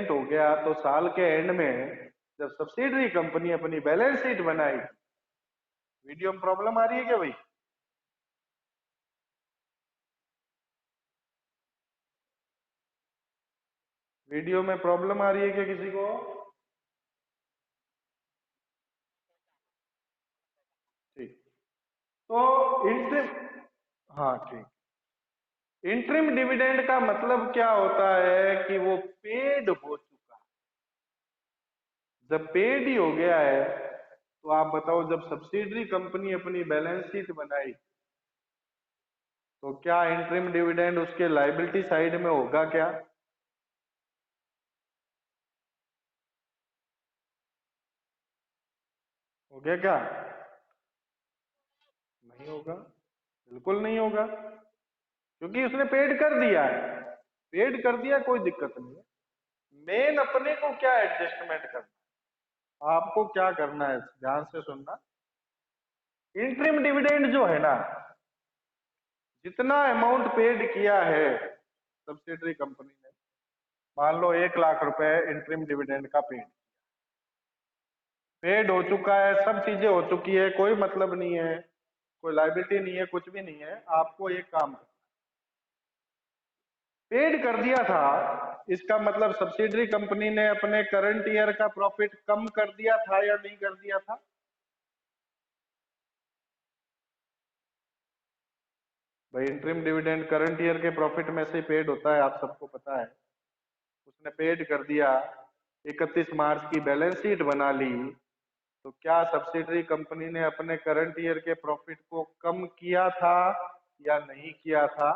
हो गया। तो साल के एंड में जब सब्सिडरी कंपनी अपनी बैलेंस शीट बनाई, वीडियो में प्रॉब्लम आ रही है क्या भाई? वीडियो में प्रॉब्लम आ रही है क्या किसी को? ठीक। तो इंटरिम, हाँ ठीक, इंटरिम डिविडेंड का मतलब क्या होता है कि वो पेड हो चुका। जब पेड ही हो गया है तो आप बताओ, जब सब्सिडरी कंपनी अपनी बैलेंस शीट बनाई तो क्या इंटरिम डिविडेंड उसके लायबिलिटी साइड में होगा क्या? हो गया क्या? नहीं होगा, बिल्कुल नहीं होगा, क्योंकि उसने पेड कर दिया है। पेड कर दिया, कोई दिक्कत नहीं है। मेन अपने को क्या एडजस्टमेंट करना है, आपको क्या करना है, ध्यान से सुनना। इंटरिम डिविडेंड जो है ना, जितना अमाउंट पेड किया है सब्सिडरी कंपनी ने, मान लो 1 लाख रुपए इंटरिम डिविडेंड का पेड हो चुका है, सब चीजें हो चुकी है, कोई मतलब नहीं है, कोई लाइबिलिटी नहीं है, कुछ भी नहीं है। आपको एक काम पेड कर दिया था, इसका मतलब सब्सिडरी कंपनी ने अपने करंट ईयर का प्रॉफिट कम कर दिया था या नहीं कर दिया था? भाई इंटरिम डिविडेंड करंट ईयर के प्रॉफिट में से पेड होता है, आप सबको पता है। उसने पेड कर दिया, 31 मार्च की बैलेंस शीट बना ली, तो क्या सब्सिडरी कंपनी ने अपने करंट ईयर के प्रॉफिट को कम किया था या नहीं किया था?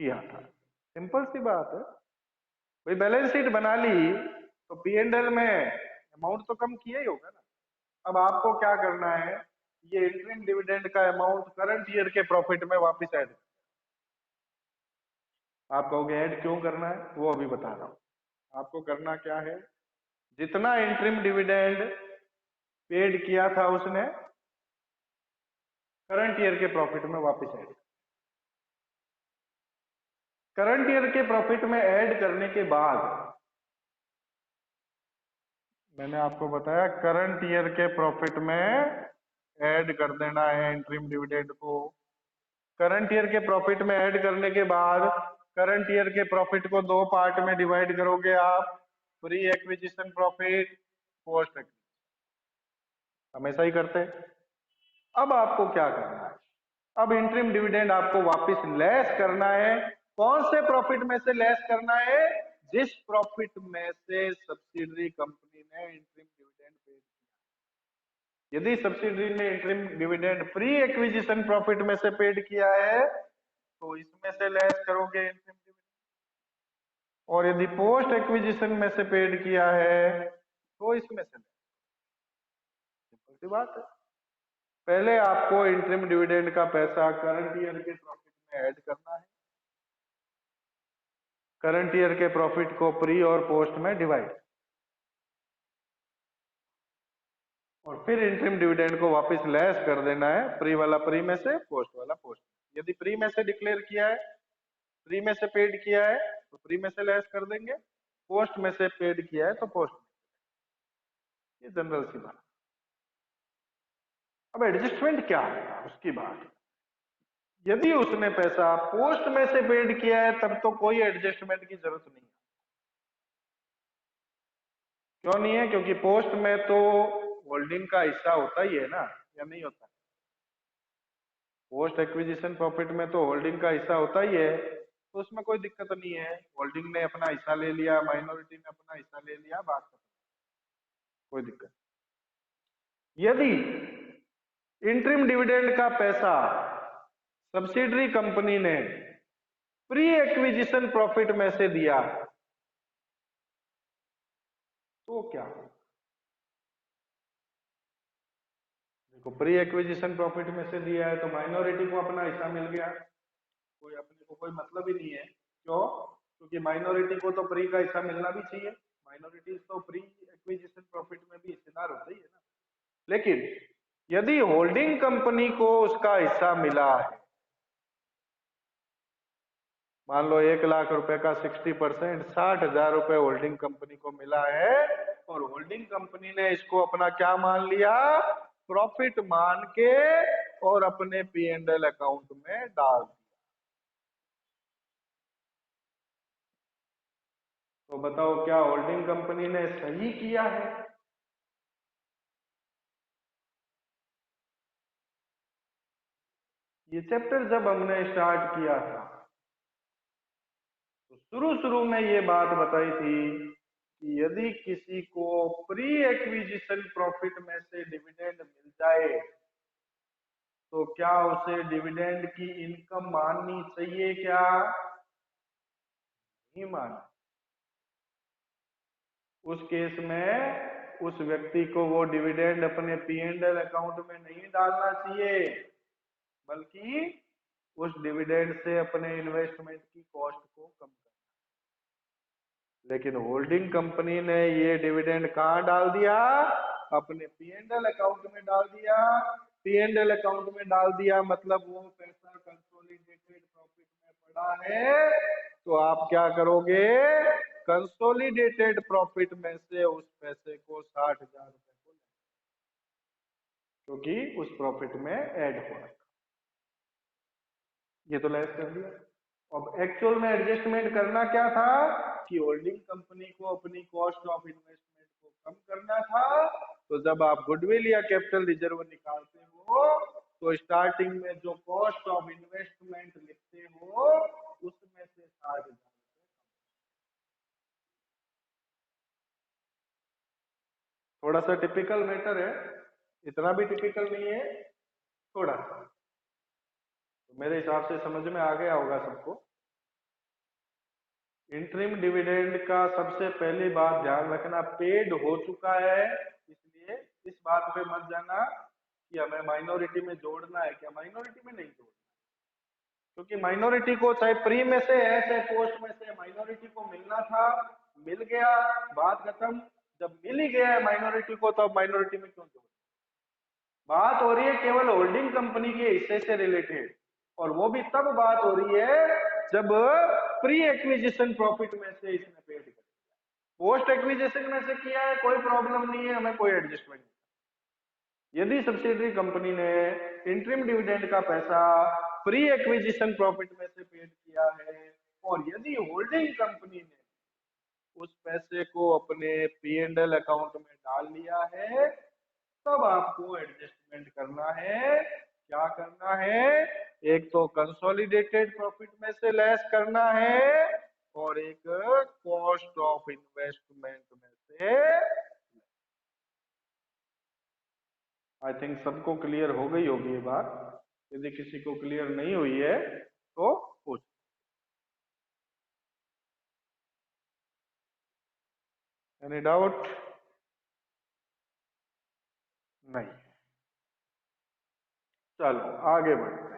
किया था। सिंपल सी बात है भाई, बैलेंस शीट बना ली तो पी एंड एल में अमाउंट तो कम किया ही होगा ना। अब आपको क्या करना है, ये इंटरिम डिविडेंड का अमाउंट करंट ईयर के प्रॉफिट में वापस ऐड। आप कहोगे ऐड क्यों करना है, वो अभी बता रहा हूं। आपको करना क्या है, जितना इंटरिम डिविडेंड पेड किया था उसने, करंट ईयर के प्रॉफिट में वापस ऐड। करंट ईयर के प्रॉफिट में ऐड करने के बाद, मैंने आपको बताया करंट ईयर के प्रॉफिट में ऐड कर देना है इंटरिम डिविडेंड को। करंट ईयर के प्रॉफिट में ऐड करने के बाद करंट ईयर के प्रॉफिट को दो पार्ट में डिवाइड करोगे आप, pre acquisition profit, post acquisition, हमेशा ही करते हैं। अब आपको क्या करना है, अब इंटरिम डिविडेंड आपको वापस लेस करना है। कौन से प्रॉफिट में से लेस करना है? जिस प्रॉफिट में से सब्सिडरी कंपनी ने इंटरिम डिविडेंड पेड किया। यदि सब्सिडरी ने interim dividend pre acquisition profit में से पेड किया है तो इसमें से लेस करोगे इंटरिम डिविडेंड, और यदि पोस्ट एक्विजिशन में से पेड किया है तो इसमें से लेस। सिंपल सी बात है। पहले आपको इंटरिम डिविडेंड का पैसा करंट ईयर के प्रॉफिट में ऐड करना है, करंट ईयर के प्रॉफिट को प्री और पोस्ट में डिवाइड, और फिर इंटरिम डिविडेंड को वापस लेस कर देना है, प्री वाला प्री में से, पोस्ट वाला पोस्ट में। यदि प्री में से डिक्लेयर किया है, प्री में से पेड किया है तो प्री में से लेस कर देंगे, पोस्ट में से पेड किया है तो पोस्ट में। ये जनरल सी बात। अब एडजस्टमेंट क्या है उसकी बात। यदि उसने पैसा पोस्ट में से पेड किया है तब तो कोई एडजस्टमेंट की जरूरत नहीं है। क्यों नहीं है? क्योंकि पोस्ट में तो होल्डिंग का हिस्सा होता ही है ना, या नहीं होता? पोस्ट एक्विजिशन प्रॉफिट में तो होल्डिंग का हिस्सा होता ही है, तो उसमें कोई दिक्कत नहीं है। होल्डिंग ने अपना हिस्सा ले लिया, माइनॉरिटी ने अपना हिस्सा ले लिया, बात खत्म, कोई दिक्कत। यदि इंटरिम डिविडेंड का पैसा सब्सिडरी कंपनी ने प्री एक्विजिशन प्रॉफिट में से दिया तो क्या? देखो, प्री एक्विजिशन प्रॉफिट में से दिया है तो माइनॉरिटी को अपना हिस्सा मिल गया, कोई अपने को कोई मतलब ही नहीं है। क्यों? क्योंकि माइनॉरिटी को तो प्री का हिस्सा मिलना भी चाहिए, माइनॉरिटी तो प्री एक्विजिशन प्रॉफिट में भी हिस्सेदार होती है ना। लेकिन यदि होल्डिंग कंपनी को उसका हिस्सा मिला है, मान लो 1 लाख रुपए का 60%, 60,000 रुपए होल्डिंग कंपनी को मिला है, और होल्डिंग कंपनी ने इसको अपना क्या मान लिया? प्रॉफिट मान के, और अपने पी एंड एल अकाउंट में डाल दिया। तो बताओ, क्या होल्डिंग कंपनी ने सही किया है? ये चैप्टर जब हमने स्टार्ट किया था तो शुरू शुरू में ये बात बताई थी कि यदि किसी को प्री एक्विजिशन प्रॉफिट में से डिविडेंड मिल जाए तो क्या उसे डिविडेंड की इनकम माननी चाहिए क्या? नहीं माननी। उस केस में उस व्यक्ति को वो डिविडेंड अपने P&L अकाउंट में नहीं डालना चाहिए, बल्कि उस डिविडेंड से अपने इन्वेस्टमेंट की कॉस्ट को कम करना। लेकिन होल्डिंग कंपनी ने ये डिविडेंड कहाँ डाल दिया? अपने P&L अकाउंट में डाल दिया। P&L अकाउंट में डाल दिया मतलब वो पैसा कंसोलिडेटेड प्रॉफिट में पड़ा है, तो आप क्या करोगे? कंसोलिडेटेड प्रॉफिट में से उस पैसे को 60,000 रुपए को, क्योंकि उस प्रॉफिट में ऐड हो रखा, ये तो लेस कर दिया। अब एक्चुअल में एडजस्टमेंट करना क्या था कि होल्डिंग कंपनी को अपनी कॉस्ट ऑफ इन्वेस्टमेंट को कम करना था। तो जब आप गुडविल या कैपिटल रिजर्व निकालते हो तो स्टार्टिंग में जो कॉस्ट ऑफ इन्वेस्टमेंट लिखते हो उसमें से 60,000। थोड़ा सा टिपिकल मैटर है, इतना भी टिपिकल नहीं है, थोड़ा सा। तो मेरे हिसाब से समझ में आ गया होगा सबको। इंटरिम डिविडेंड का सबसे पहली बात ध्यान रखना, पेड हो चुका है, इसलिए इस बात पे मत जाना कि हमें माइनॉरिटी में जोड़ना है। क्या माइनॉरिटी में नहीं जोड़ना? क्योंकि माइनॉरिटी को चाहे प्री में से है चाहे पोस्ट में से, माइनॉरिटी को मिलना था, मिल गया, बात खत्म। जब मिल ही गया है माइनॉरिटी को तो अब माइनॉरिटी में क्यों जोड़ना? बात हो रही है केवल होल्डिंग कंपनी के हिस्से से रिलेटेड, और वो भी तब बात हो रही है जब प्री एक्विजिशन प्रॉफिट में से इसने पेड कर दिया। पोस्ट एक्विजिशन में से किया है कोई प्रॉब्लम नहीं है, हमें कोई एडजस्टमेंट नहीं। यदि सब्सिडरी कंपनी ने इंटरिम डिविडेंड का पैसा प्री एक्विजिशन प्रॉफिट में से पेड किया है और यदि होल्डिंग कंपनी ने उस पैसे को अपने P&L अकाउंट में डाल लिया है, तब आपको एडजस्टमेंट करना है। क्या करना है? एक तो कंसोलिडेटेड प्रॉफिट में से लेस करना है और एक कॉस्ट ऑफ इन्वेस्टमेंट में से। आई थिंक सबको क्लियर हो गई होगी ये बात। यदि किसी को क्लियर नहीं हुई है तो पूछ। Any doubt? नहीं। चलो आगे बढ़ते हैं।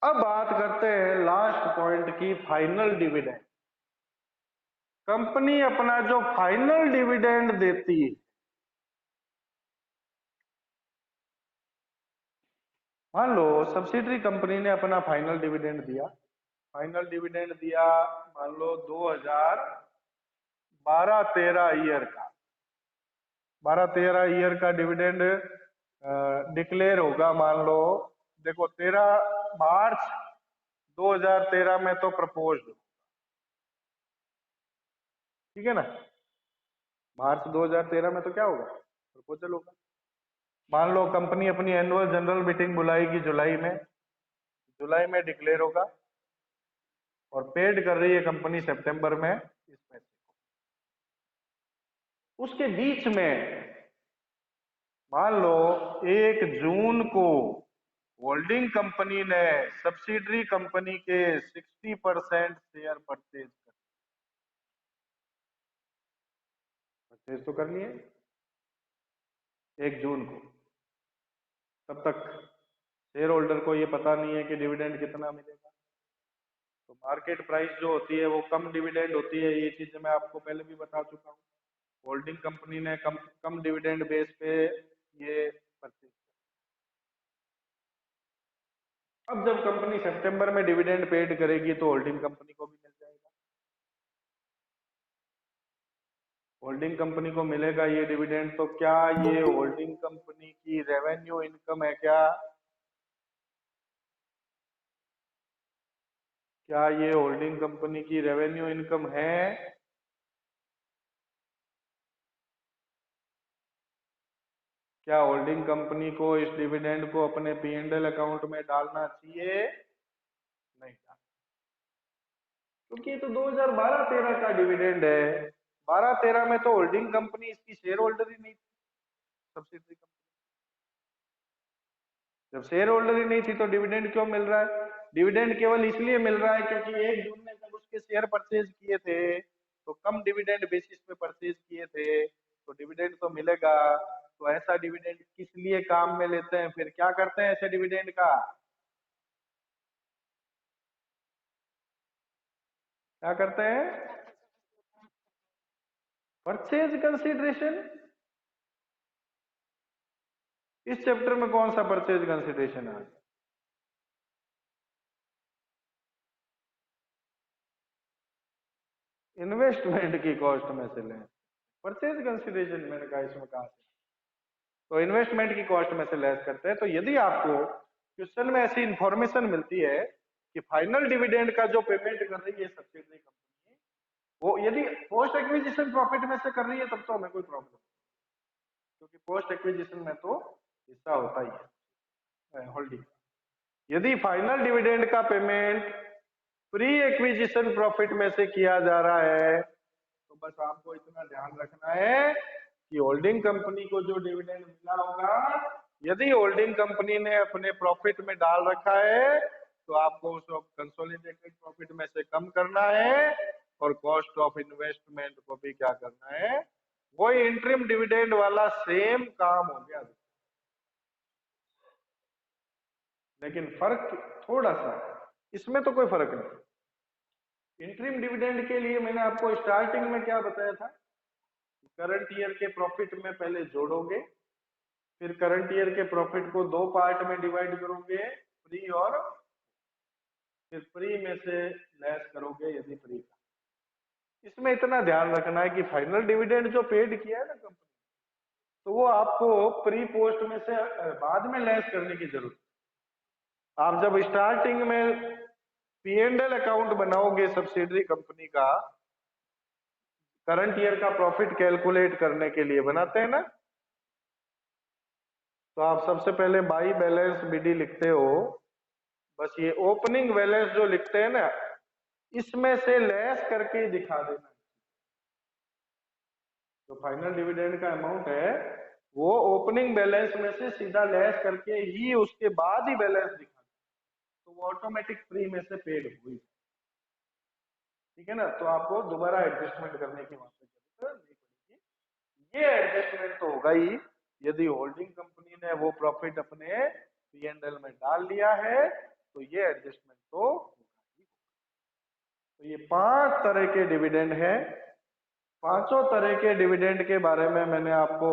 अब बात करते हैं लास्ट पॉइंट की, फाइनल डिविडेंड। कंपनी अपना जो फाइनल डिविडेंड देती है, मान लो सब्सिडरी कंपनी ने अपना फाइनल डिविडेंड दिया, फाइनल डिविडेंड दिया मान लो 2012-13 ईयर का, 12-13 ईयर का डिविडेंड डिक्लेयर होगा। मान लो देखो 13 मार्च 2013 में तो प्रपोज्ड, ठीक है ना? मार्च 2013 में तो क्या होगा? प्रपोजल होगा। मान लो कंपनी अपनी एनुअल जनरल मीटिंग बुलाएगी जुलाई में, जुलाई में डिक्लेयर होगा और पेड कर रही है कंपनी सितंबर में इस पैसे को। उसके बीच में मान लो 1 जून को होल्डिंग कंपनी ने सब्सिडरी कंपनी के 60% शेयर परचेज तो कर लिए 1 जून को। तब तक शेयर होल्डर को ये पता नहीं है कि डिविडेंड कितना मिलेगा। तो मार्केट प्राइस जो होती है वो कम डिविडेंड होती है, ये चीज मैं आपको पहले भी बता चुका हूँ। होल्डिंग कंपनी ने कम कम डिविडेंड बेस पे ये परचेज। अब जब कंपनी सितंबर में डिविडेंड पेड करेगी तो होल्डिंग कंपनी को भी मिल जाएगा। होल्डिंग कंपनी को मिलेगा ये डिविडेंड, तो क्या ये होल्डिंग कंपनी की रेवेन्यू इनकम है क्या? क्या ये होल्डिंग कंपनी की रेवेन्यू इनकम है? क्या होल्डिंग कंपनी को इस डिविडेंड को अपने P&L अकाउंट में डालना चाहिए? नहीं डालना, क्योंकि ये तो 2012-13 का डिविडेंड है। 12-13 में तो होल्डिंग कंपनी इसकी शेयर होल्डर ही नहीं थी, सब्सिडरी कंपनी। जब शेयर होल्डर ही नहीं थी तो डिविडेंड क्यों मिल रहा है? डिविडेंड केवल इसलिए मिल रहा है क्योंकि 1 जून में जब उसके शेयर परचेज किए थे तो कम डिविडेंड बेसिस पे परचेज किए थे, तो डिविडेंड तो मिलेगा। तो ऐसा डिविडेंड किस लिए काम में लेते हैं, फिर क्या करते हैं ऐसे डिविडेंड का? क्या करते हैं? Purchase consideration. इस चैप्टर में कौन सा परचेज कंसिडरेशन है? इन्वेस्टमेंट की कॉस्ट में से लें। परचेज कंसिडरेशन मैंने कहा इसमें कहा से? तो इन्वेस्टमेंट की कॉस्ट में से लेस करते हैं। तो यदि आपको क्वेश्चन में ऐसी इंफॉर्मेशन मिलती है कि फाइनल डिविडेंड का जो पेमेंट कर रही है सब्सिडरी कंपनी, वो यदि पोस्ट एक्विजिशन प्रॉफिट में से कर रही है तब तो हमें कोई प्रॉब्लम, क्योंकि पोस्ट एक्विजिशन में तो हिस्सा होता ही है होल्डिंग। यदि फाइनल डिविडेंड का पेमेंट प्री एक्विजिशन प्रॉफिट में से किया जा रहा है तो बस आपको इतना ध्यान रखना है कि होल्डिंग कंपनी को जो डिविडेंड मिला होगा, यदि होल्डिंग कंपनी ने अपने प्रॉफिट में डाल रखा है तो आपको उस कंसोलिडेटेड प्रॉफिट में से कम करना है और कॉस्ट ऑफ इन्वेस्टमेंट को भी क्या करना है, वही इंटरिम डिविडेंड वाला सेम काम हो गया। लेकिन फर्क थोड़ा सा है, इसमें तो कोई फर्क नहीं। इंटरिम डिविडेंड के लिए मैंने आपको स्टार्टिंग में क्या बताया था, करंट ईयर के प्रॉफिट में पहले जोड़ोगे, फिर करंट ईयर के प्रॉफिट को 2 पार्ट में डिवाइड करोगे, प्री और फिर प्री में से लेस करोगे यदि प्री का। इसमें इतना ध्यान रखना है कि फाइनल डिविडेंड जो पेड किया है ना कंपनी, तो वो आपको प्री पोस्ट में से बाद में लेस करने की जरूरत है। आप जब स्टार्टिंग में P&L अकाउंट बनाओगे सब्सिडरी कंपनी का, करंट ईयर का प्रॉफिट कैलकुलेट करने के लिए बनाते हैं ना, तो आप सबसे पहले बाई बैलेंस बीडी लिखते हो। बस ये ओपनिंग बैलेंस जो लिखते हैं ना, इसमें से लेस करके दिखा देना। जो फाइनल डिविडेंड का अमाउंट है वो ओपनिंग बैलेंस में से सीधा लेस करके ही उसके बाद ही बैलेंस दिखा, तो वो ऑटोमेटिक प्री में से पेड हुई। ठीक है ना? तो आपको दोबारा एडजस्टमेंट करने की वहां पे जरूरत नहीं पड़ेगी। ये एडजस्टमेंट तो होगा ही यदि होल्डिंग कंपनी ने वो प्रॉफिट अपने P&L में डाल लिया है, तो ये एडजस्टमेंट तो होगा ही। तो ये 5 तरह के डिविडेंड है। पांचों तरह के डिविडेंड के बारे में मैंने आपको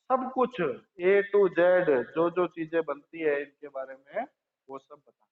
सब कुछ A to Z जो जो चीजें बनती है इनके बारे में वो सब बता